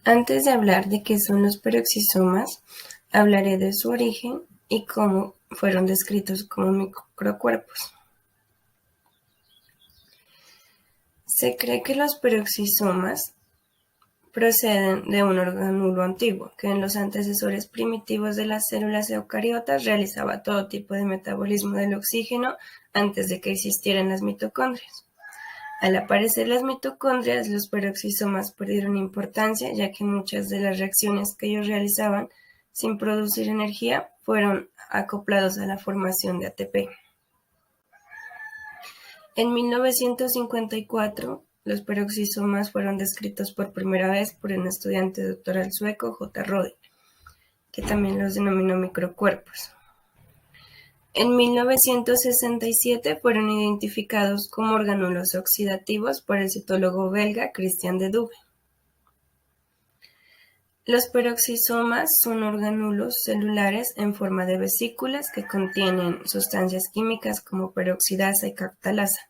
Antes de hablar de qué son los peroxisomas, hablaré de su origen y cómo fueron descritos como microcuerpos. Se cree que los peroxisomas proceden de un orgánulo antiguo, que en los antecesores primitivos de las células eucariotas realizaba todo tipo de metabolismo del oxígeno antes de que existieran las mitocondrias. Al aparecer las mitocondrias, los peroxisomas perdieron importancia, ya que muchas de las reacciones que ellos realizaban sin producir energía fueron acoplados a la formación de ATP. En 1954, los peroxisomas fueron descritos por primera vez por un estudiante doctoral sueco, J. Röding, que también los denominó microcuerpos. En 1967 fueron identificados como orgánulos oxidativos por el citólogo belga Christian de Duve. Los peroxisomas son orgánulos celulares en forma de vesículas que contienen sustancias químicas como peroxidasa y catalasa,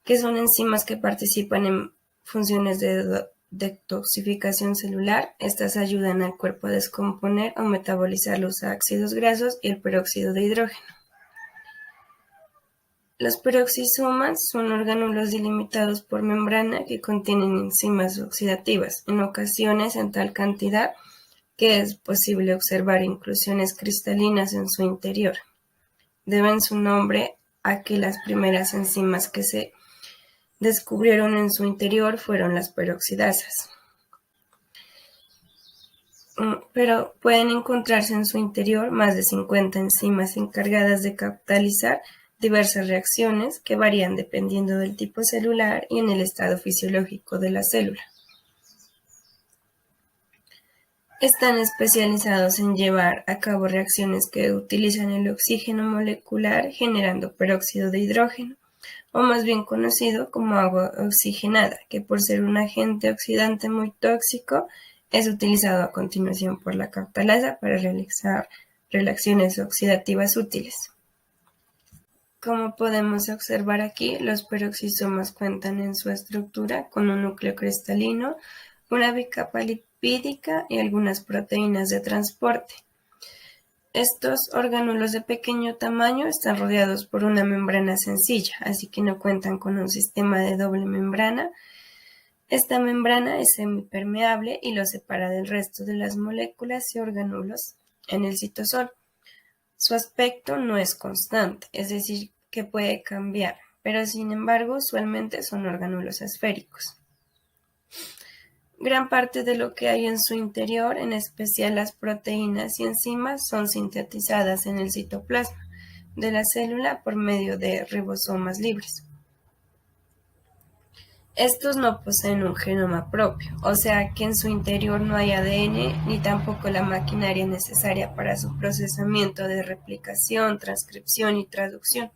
que son enzimas que participan en funciones de detoxificación celular. Estas ayudan al cuerpo a descomponer o metabolizar los ácidos grasos y el peróxido de hidrógeno. Los peroxisomas son orgánulos delimitados por membrana que contienen enzimas oxidativas, en ocasiones en tal cantidad que es posible observar inclusiones cristalinas en su interior. Deben su nombre a que las primeras enzimas que se descubrieron en su interior fueron las peroxidasas. Pero pueden encontrarse en su interior más de 50 enzimas encargadas de catalizar diversas reacciones que varían dependiendo del tipo celular y en el estado fisiológico de la célula. Están especializados en llevar a cabo reacciones que utilizan el oxígeno molecular generando peróxido de hidrógeno, o más bien conocido como agua oxigenada, que por ser un agente oxidante muy tóxico, es utilizado a continuación por la catalasa para realizar reacciones oxidativas útiles. Como podemos observar aquí, los peroxisomas cuentan en su estructura con un núcleo cristalino, una bicapa lipídica y algunas proteínas de transporte. Estos orgánulos de pequeño tamaño están rodeados por una membrana sencilla, así que no cuentan con un sistema de doble membrana. Esta membrana es semipermeable y los separa del resto de las moléculas y orgánulos en el citosol. Su aspecto no es constante, es decir, que puede cambiar, pero sin embargo usualmente son orgánulos esféricos. Gran parte de lo que hay en su interior, en especial las proteínas y enzimas, son sintetizadas en el citoplasma de la célula por medio de ribosomas libres. Estos no poseen un genoma propio, o sea que en su interior no hay ADN ni tampoco la maquinaria necesaria para su procesamiento de replicación, transcripción y traducción.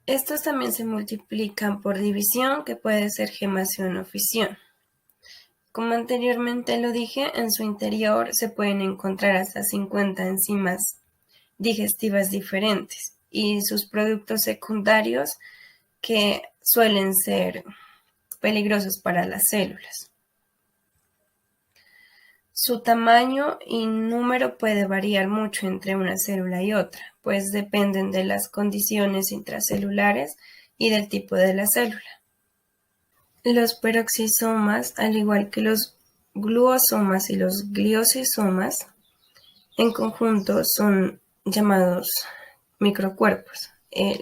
Estos también se multiplican por división, que puede ser gemación o fisión. Como anteriormente lo dije, en su interior se pueden encontrar hasta 50 enzimas digestivas diferentes y sus productos secundarios que suelen ser peligrosos para las células. Su tamaño y número puede variar mucho entre una célula y otra, pues dependen de las condiciones intracelulares y del tipo de la célula. Los peroxisomas, al igual que los gluosomas y los gliosisomas, en conjunto son llamados microcuerpos.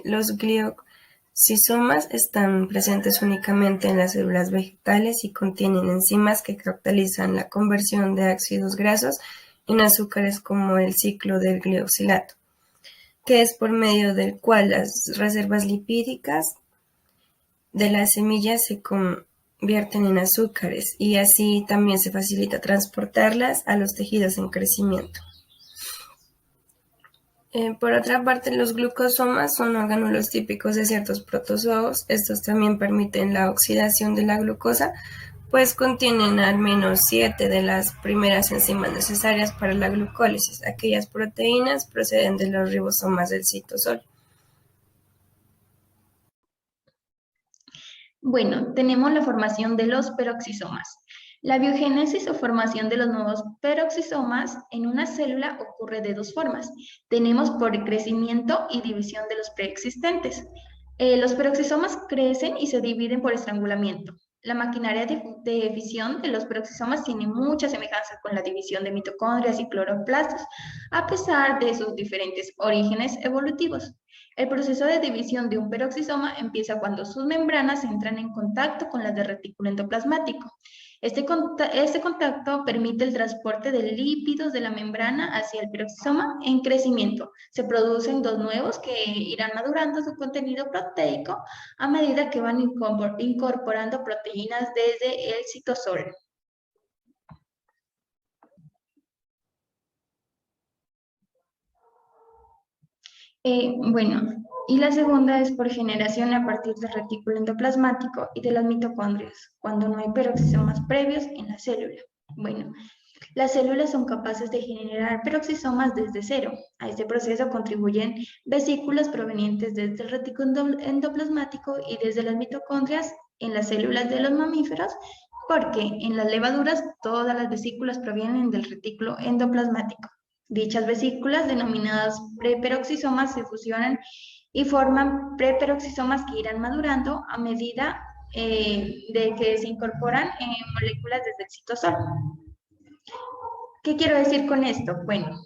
Los gliosisomas están presentes únicamente en las células vegetales y contienen enzimas que catalizan la conversión de ácidos grasos en azúcares, como el ciclo del glioxilato, que es por medio del cual las reservas lipídicas de las semillas se convierten en azúcares y así también se facilita transportarlas a los tejidos en crecimiento. Por otra parte, los glucosomas son orgánulos típicos de ciertos protozoos. Estos también permiten la oxidación de la glucosa, pues contienen al menos 7 de las primeras enzimas necesarias para la glucólisis. Aquellas proteínas proceden de los ribosomas del citosol. Bueno, tenemos la formación de los peroxisomas. La biogénesis o formación de los nuevos peroxisomas en una célula ocurre de dos formas. Tenemos por crecimiento y división de los preexistentes. Los peroxisomas crecen y se dividen por estrangulamiento. La maquinaria de fisión de los peroxisomas tiene mucha semejanza con la división de mitocondrias y cloroplastos, a pesar de sus diferentes orígenes evolutivos. El proceso de división de un peroxisoma empieza cuando sus membranas entran en contacto con las del retículo endoplasmático. Este contacto permite el transporte de lípidos de la membrana hacia el peroxisoma en crecimiento. Se producen dos nuevos que irán madurando su contenido proteico a medida que van incorporando proteínas desde el citosol. Bueno, y la segunda es por generación a partir del retículo endoplasmático y de las mitocondrias, cuando no hay peroxisomas previos en la célula. Bueno, las células son capaces de generar peroxisomas desde cero. A este proceso contribuyen vesículas provenientes desde el retículo endoplasmático y desde las mitocondrias en las células de los mamíferos, porque en las levaduras todas las vesículas provienen del retículo endoplasmático. Dichas vesículas, denominadas preperoxisomas, se fusionan y forman preperoxisomas que irán madurando a medida de que se incorporan moléculas desde el citosol. ¿Qué quiero decir con esto? Bueno,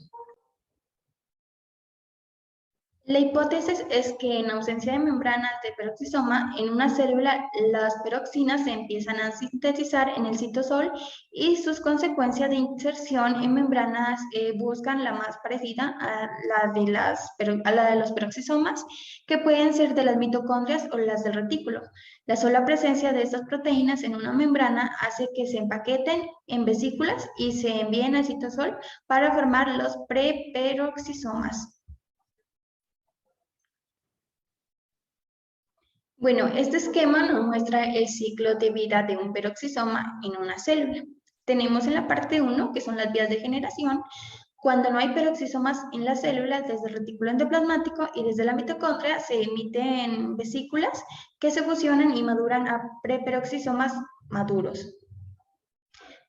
la hipótesis es que en ausencia de membranas de peroxisoma, en una célula las peroxinas se empiezan a sintetizar en el citosol y sus consecuencias de inserción en membranas buscan la más parecida a la de los peroxisomas, que pueden ser de las mitocondrias o las del retículo. La sola presencia de estas proteínas en una membrana hace que se empaqueten en vesículas y se envíen al citosol para formar los preperoxisomas. Bueno, este esquema nos muestra el ciclo de vida de un peroxisoma en una célula. Tenemos en la parte 1, que son las vías de generación, cuando no hay peroxisomas en las células, desde el retículo endoplasmático y desde la mitocondria se emiten vesículas que se fusionan y maduran a preperoxisomas maduros.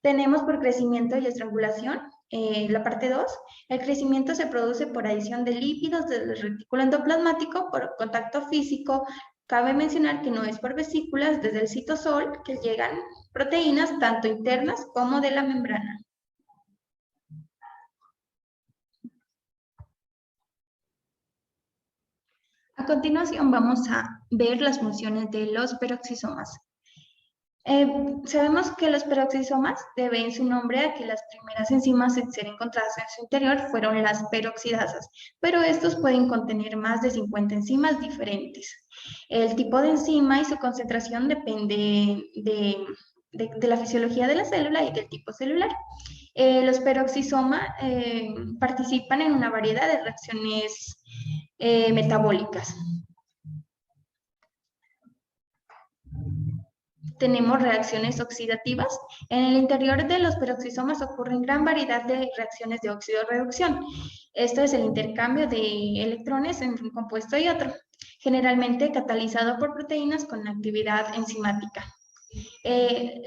Tenemos por crecimiento y estrangulación, la parte 2, el crecimiento se produce por adición de lípidos del retículo endoplasmático por contacto físico. Cabe mencionar que no es por vesículas desde el citosol que llegan proteínas tanto internas como de la membrana. A continuación vamos a ver las funciones de los peroxisomas. Sabemos que los peroxisomas deben su nombre a que las primeras enzimas en ser encontradas en su interior fueron las peroxidasas, pero estos pueden contener más de 50 enzimas diferentes. El tipo de enzima y su concentración depende de la fisiología de la célula y del tipo celular. Los peroxisomas participan en una variedad de reacciones metabólicas. Tenemos reacciones oxidativas. En el interior de los peroxisomas ocurren gran variedad de reacciones de óxido-reducción. Esto es el intercambio de electrones entre un compuesto y otro, generalmente catalizado por proteínas con actividad enzimática.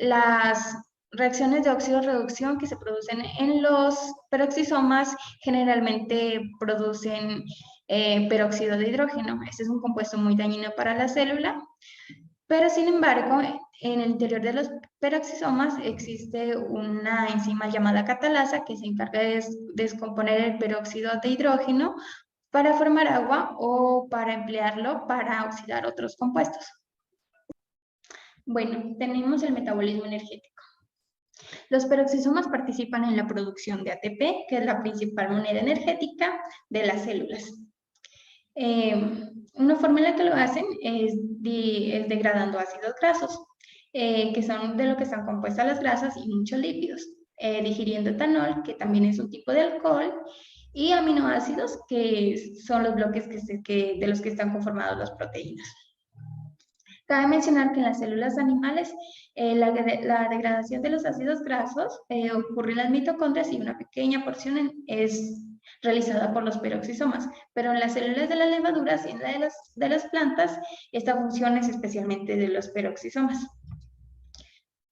Las reacciones de óxido-reducción que se producen en los peroxisomas generalmente producen peróxido de hidrógeno. Este es un compuesto muy dañino para la célula. Pero sin embargo, en el interior de los peroxisomas existe una enzima llamada catalasa que se encarga de descomponer el peróxido de hidrógeno para formar agua o para emplearlo para oxidar otros compuestos. Bueno, tenemos el metabolismo energético. Los peroxisomas participan en la producción de ATP, que es la principal moneda energética de las células. Una forma en la que lo hacen es degradando ácidos grasos, que son de lo que están compuestas las grasas y muchos lípidos, digiriendo etanol, que también es un tipo de alcohol, y aminoácidos, que son los bloques de los que están conformados las proteínas. Cabe mencionar que en las células animales la degradación de los ácidos grasos ocurre en las mitocondrias y una pequeña porción es realizada por los peroxisomas, pero en las células de las levaduras y en la de las plantas, esta función es especialmente de los peroxisomas.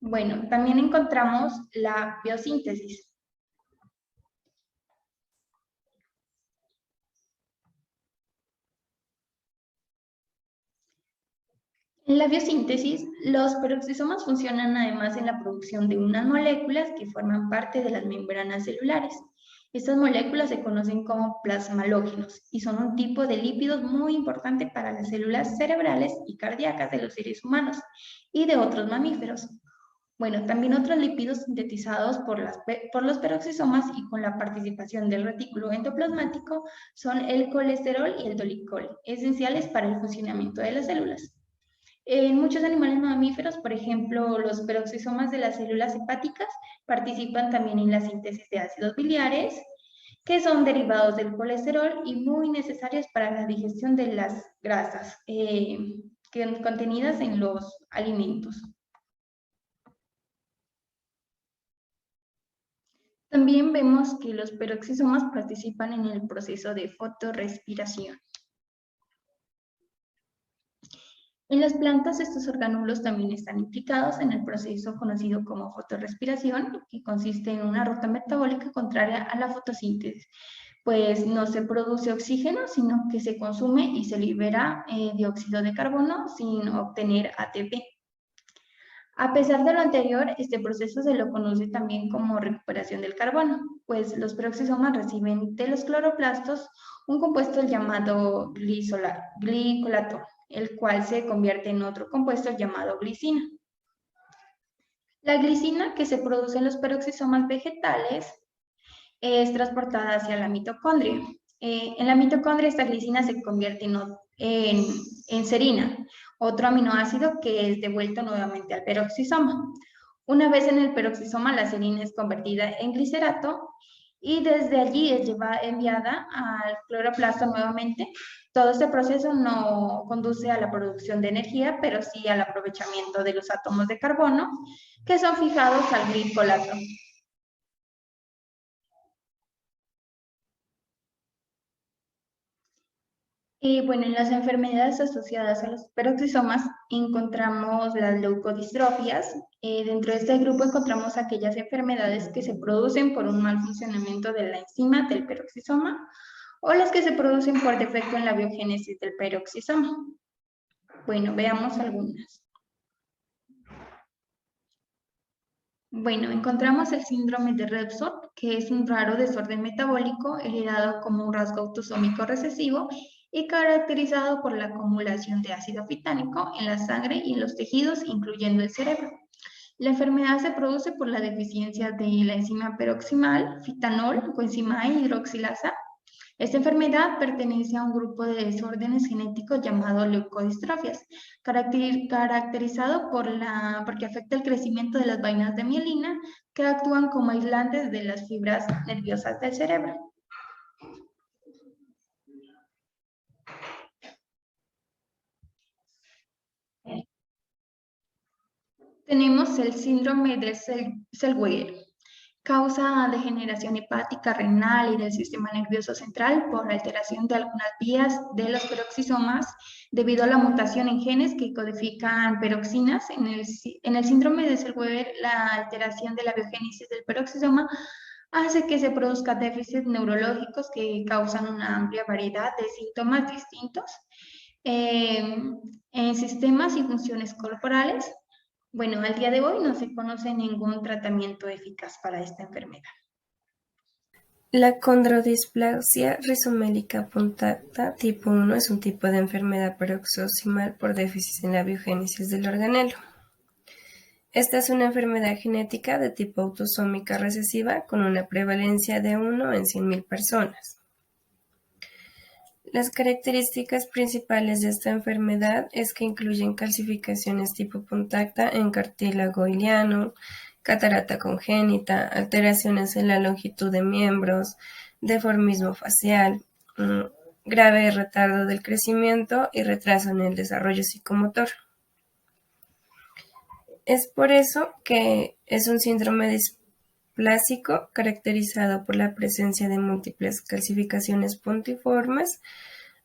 Bueno, también encontramos la biosíntesis. En la biosíntesis, los peroxisomas funcionan además en la producción de unas moléculas que forman parte de las membranas celulares. Estas moléculas se conocen como plasmalógenos y son un tipo de lípidos muy importante para las células cerebrales y cardíacas de los seres humanos y de otros mamíferos. Bueno, también otros lípidos sintetizados por los peroxisomas y con la participación del retículo endoplasmático son el colesterol y el dolicol, esenciales para el funcionamiento de las células. En muchos animales mamíferos, por ejemplo, los peroxisomas de las células hepáticas participan también en la síntesis de ácidos biliares, que son derivados del colesterol y muy necesarios para la digestión de las grasas contenidas en los alimentos. También vemos que los peroxisomas participan en el proceso de fotorrespiración. En las plantas, estos orgánulos también están implicados en el proceso conocido como fotorrespiración, que consiste en una ruta metabólica contraria a la fotosíntesis, pues no se produce oxígeno, sino que se consume y se libera dióxido de carbono sin obtener ATP. A pesar de lo anterior, este proceso se lo conoce también como recuperación del carbono, pues los peroxisomas reciben de los cloroplastos un compuesto llamado glicolato, el cual se convierte en otro compuesto llamado glicina. La glicina que se produce en los peroxisomas vegetales es transportada hacia la mitocondria. En la mitocondria esta glicina se convierte en serina, otro aminoácido que es devuelto nuevamente al peroxisoma. Una vez en el peroxisoma, la serina es convertida en glicerato y desde allí es enviada al cloroplasto nuevamente. Todo este proceso no conduce a la producción de energía, pero sí al aprovechamiento de los átomos de carbono que son fijados al glicolato. Y bueno, en las enfermedades asociadas a los peroxisomas encontramos las leucodistrofias. Dentro de este grupo encontramos aquellas enfermedades que se producen por un mal funcionamiento de la enzima del peroxisoma o las que se producen por defecto en la biogénesis del peroxisoma. Bueno, veamos algunas. Bueno, encontramos el síndrome de Repson, que es un raro desorden metabólico heredado como un rasgo autosómico recesivo y caracterizado por la acumulación de ácido fitánico en la sangre y en los tejidos, incluyendo el cerebro. La enfermedad se produce por la deficiencia de la enzima peroximal, fitanol, coenzima E hidroxilasa. Esta enfermedad pertenece a un grupo de desórdenes genéticos llamado leucodistrofias, caracterizado porque afecta el crecimiento de las vainas de mielina que actúan como aislantes de las fibras nerviosas del cerebro. Tenemos el síndrome de Zellweger. Causa degeneración hepática, renal y del sistema nervioso central por alteración de algunas vías de los peroxisomas debido a la mutación en genes que codifican peroxinas. En el síndrome de Zellweger, la alteración de la biogénesis del peroxisoma hace que se produzcan déficits neurológicos que causan una amplia variedad de síntomas distintos en sistemas y funciones corporales. Bueno, al día de hoy no se conoce ningún tratamiento eficaz para esta enfermedad. La condrodisplasia rizomélica punctata tipo 1 es un tipo de enfermedad paroxismal por déficit en la biogénesis del organelo. Esta es una enfermedad genética de tipo autosómica recesiva con una prevalencia de 1 en 100.000 personas. Las características principales de esta enfermedad es que incluyen calcificaciones tipo punctata en cartílago iliano, catarata congénita, alteraciones en la longitud de miembros, deformismo facial, grave retardo del crecimiento y retraso en el desarrollo psicomotor. Es por eso que es un síndrome neoplásico, caracterizado por la presencia de múltiples calcificaciones puntiformes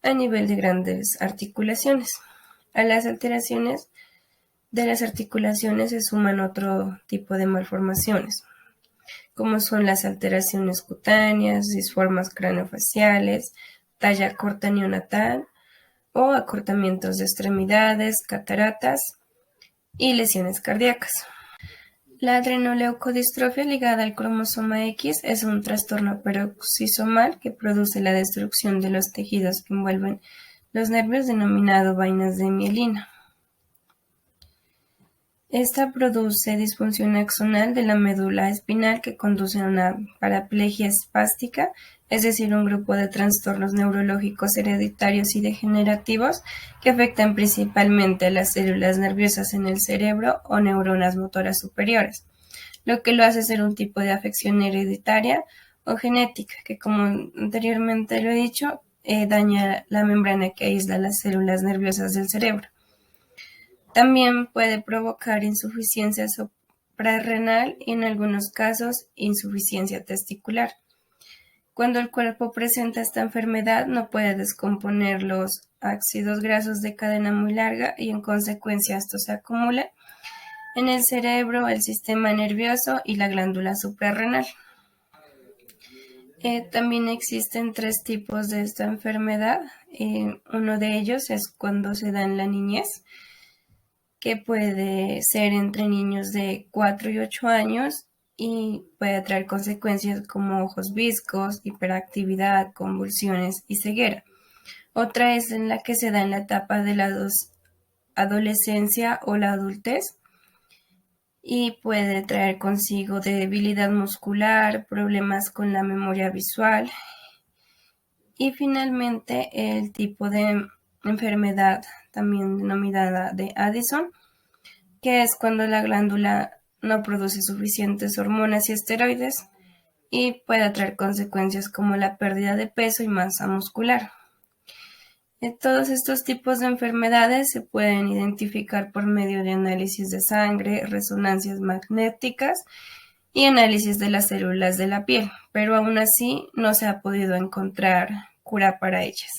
a nivel de grandes articulaciones. A las alteraciones de las articulaciones se suman otro tipo de malformaciones, como son las alteraciones cutáneas, disformas craneofaciales, talla corta neonatal o acortamientos de extremidades, cataratas y lesiones cardíacas. La adrenoleucodistrofia ligada al cromosoma X es un trastorno peroxisomal que produce la destrucción de los tejidos que envuelven los nervios denominado vainas de mielina. Esta produce disfunción axonal de la médula espinal que conduce a una paraplegia espástica, es decir, un grupo de trastornos neurológicos hereditarios y degenerativos que afectan principalmente a las células nerviosas en el cerebro o neuronas motoras superiores, lo que lo hace ser un tipo de afección hereditaria o genética que, como anteriormente lo he dicho, daña la membrana que aísla las células nerviosas del cerebro. También puede provocar insuficiencia suprarrenal y en algunos casos insuficiencia testicular. Cuando el cuerpo presenta esta enfermedad no puede descomponer los ácidos grasos de cadena muy larga y en consecuencia esto se acumula en el cerebro, el sistema nervioso y la glándula suprarrenal. También existen 3 tipos de esta enfermedad. Uno de ellos es cuando se da en la niñez, que puede ser entre niños de 4 y 8 años y puede traer consecuencias como ojos viscos, hiperactividad, convulsiones y ceguera. Otra es en la que se da en la etapa de la adolescencia o la adultez y puede traer consigo debilidad muscular, problemas con la memoria visual y finalmente el tipo de enfermedad también denominada de Addison, que es cuando la glándula no produce suficientes hormonas y esteroides y puede traer consecuencias como la pérdida de peso y masa muscular. Todos estos tipos de enfermedades se pueden identificar por medio de análisis de sangre, resonancias magnéticas y análisis de las células de la piel, pero aún así no se ha podido encontrar cura para ellas.